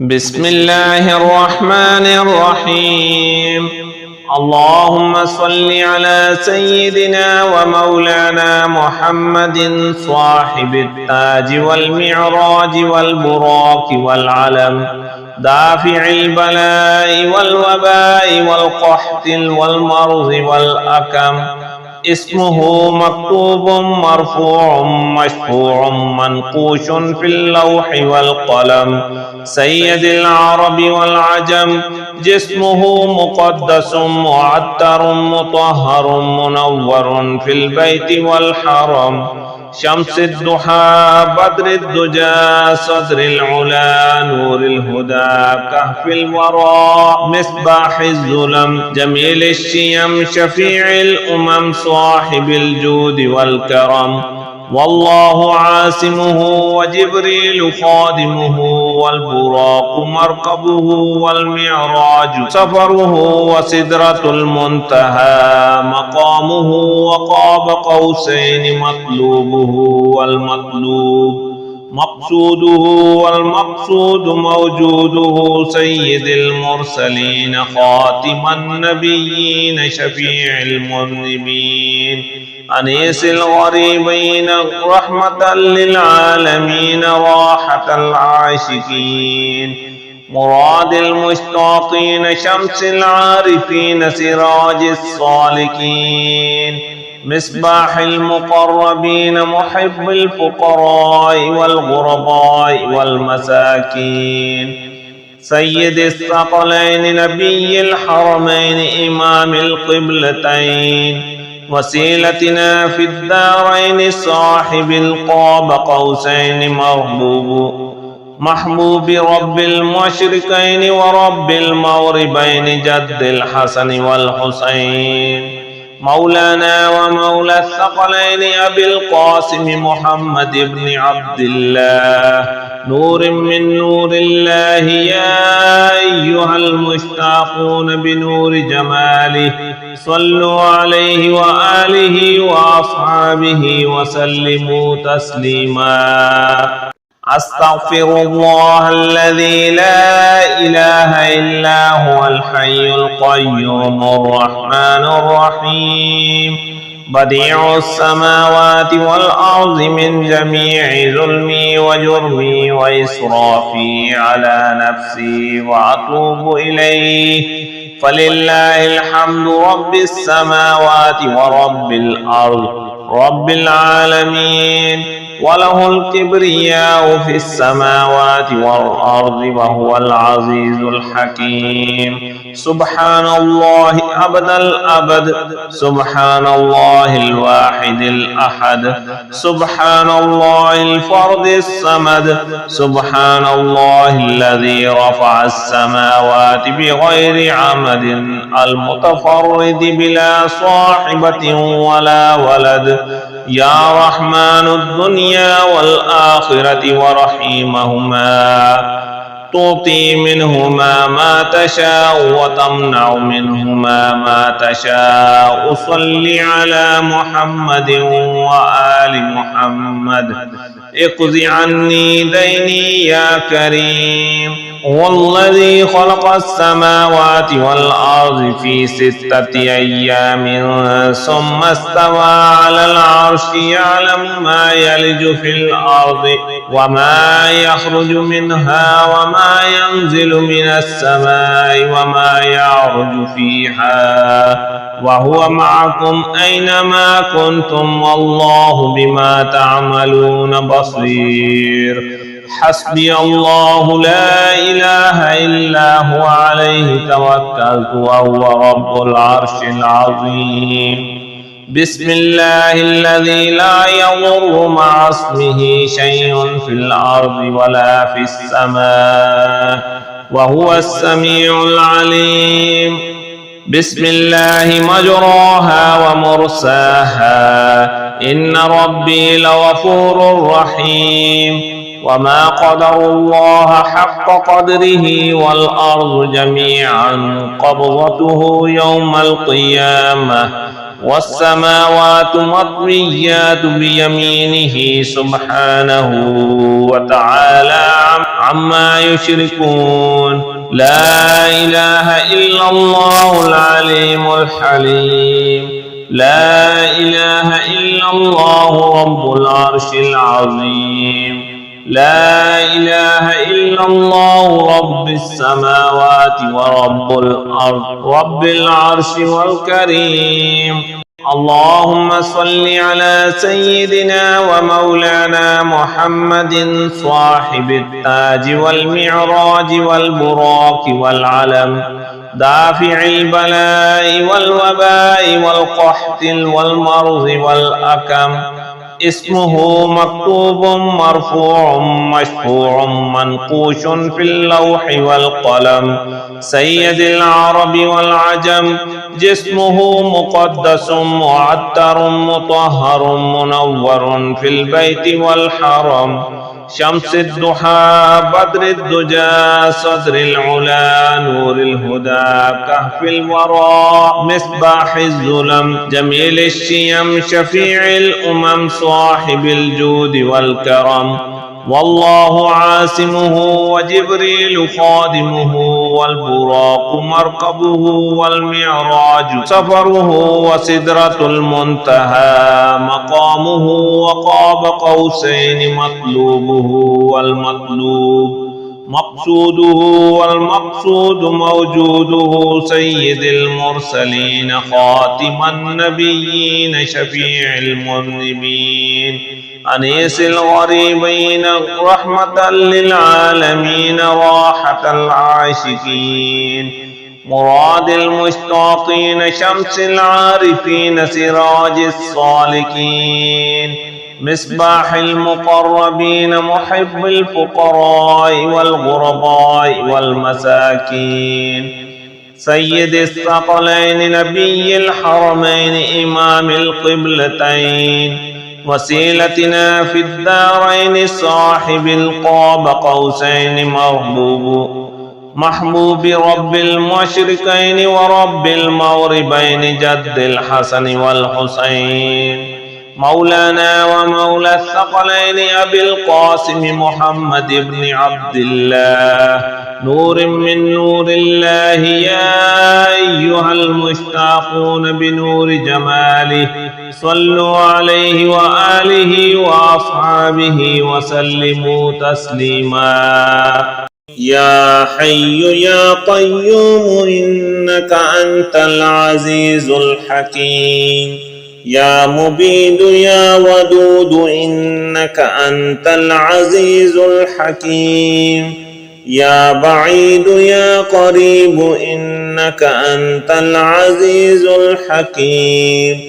بسم الله الرحمن الرحيم. اللهم صل على سيدنا ومولانا محمد صاحب التاج والمعراج والبراق والعلم، دافع البلاء والوباء والقحط والمرض والأكم. اسمه مكتوب مرفوع مشفوع منقوش في اللوح والقلم، سيد العرب والعجم. جسمه مقدس معطر مطهر منور في البيت والحرم، شمس الضحى بدر الدجى صدر العلا نور الهدى كهف الورى مصباح الظلم، جميل الشيم شفيع الأمم صاحب الجود والكرم. والله عاصمه وجبريل خادمه، والبراق مركبه والمعراج سفره، وسدرة المنتهى مقامه، وقاب قوسين مطلوبه والمطلوب مقصوده، والمقصود موجوده. سيد المرسلين خاتم النبيين شفيع المذنبين، أنيس الغريبين رحمة للعالمين راحة العاشقين، مراد المشتاقين شمس العارفين سراج الصالكين، مصباح المقربين محب الفقراء والغرباء والمساكين، سيد الثقلين نبي الحرمين إمام القبلتين، وسيلتنا في الدارين صاحب القاب قوسين محبوب رب المشرقين ورب المغربين جد الحسن والحسين، مولانا ومولى الثقلين أبي القاسم محمد بن عبد الله، نور من نور الله. يا أيها المشتاقون بنور جماله صلوا عليه وآله وأصحابه وسلموا تسليما. أستغفر الله الذي لا إله إلا هو الحي القيوم الرحمن الرحيم، بديع السماوات والأرض من جميع ظلمي وجرمي وإسرافي على نفسي وأتوب إليه. فلله الحمد رب السماوات ورب الأرض رب العالمين، وله الكبرياء في السماوات والأرض وهو العزيز الحكيم. سبحان الله أبد الأبد، سبحان الله الواحد الأحد، سبحان الله الفرد الصمد، سبحان الله الذي رفع السماوات بغير عمد المتفرد بلا صاحبة ولا ولد. يا رحمن الدنيا والآخرة ورحيمهما، تعطي منهما ما تشاء وتمنع منهما ما تشاء. صل على محمد وآل محمد. اقض عني ديني يا كريم. والذي خلق السماوات والأرض في 6 أيام ثم استوى على العرش، يعلم ما يلج في الأرض وما يخرج منها وما ينزل من السماء وما يعرج فيها، وهو معكم أينما كنتم والله بما تعملون بصير. حسبي الله لا إله إلا هو عليه توكلت وهو رب العرش العظيم. بسم الله الذي لا يضر مع اسمه شيء في الأرض ولا في السماء وهو السميع العليم. بسم الله مجراها ومرساها، إن ربي لغفور رحيم. وما قدر الله حق قدره والأرض جميعا قبضته يوم القيامة والسماوات مطويات بيمينه سبحانه وتعالى عما يشركون. لا إله إلا الله العليم الحليم. لا إله إلا الله رب العرش العظيم. لا إله إلا الله رب السماوات ورب الأرض رب العرش والكريم. اللهم صل على سيدنا ومولانا محمد صاحب التاج والمعراج والبراق والعلم دافع البلاء والوباء والقحط والمرض والأكم. اسمه مكتوب مرفوع مشفوع منقوش في اللوح والقلم. سيد العرب والعجم. جسمه مقدس معطر مطهر منور في البيت والحرم. شمس الضحى بدر الدجى صدر العلا نور الهدى كهف الورى مصباح الظلم جميل الشيم شفيع الأمم صاحب الجود والكرم. والله عاصمه وجبريل خادمه والبراق مركبه والمعراج سفره وسدرة المنتهى مقامه وقاب قوسين مطلوبه والمطلوب مقصوده والمقصود موجوده. سيد المرسلين خاتم النبيين شفيع المذنبين أنيس الغريبين رحمة للعالمين راحة العاشقين مراد المشتاقين شمس العارفين سراج الصالكين مصباح المقربين محب الفقراء والغرباء والمساكين. سيد الثقلين نبي الحرمين إمام القبلتين وسيلتنا في الدارين صاحب القاب قوسين محبوب رب المشرقين ورب المغربين جد الحسن والحسين. مولانا ومولى الثقلين أبي القاسم محمد بن عبد الله نور من نور الله. يا أيها المشتاقون بنور جماله صلوا عليه وآله وأصحابه وسلموا تسليما. يا حي يا قيوم إنك أنت العزيز الحكيم. يا مبيد يا ودود إنك أنت العزيز الحكيم. يا بعيد يا قريب إنك أنت العزيز الحكيم.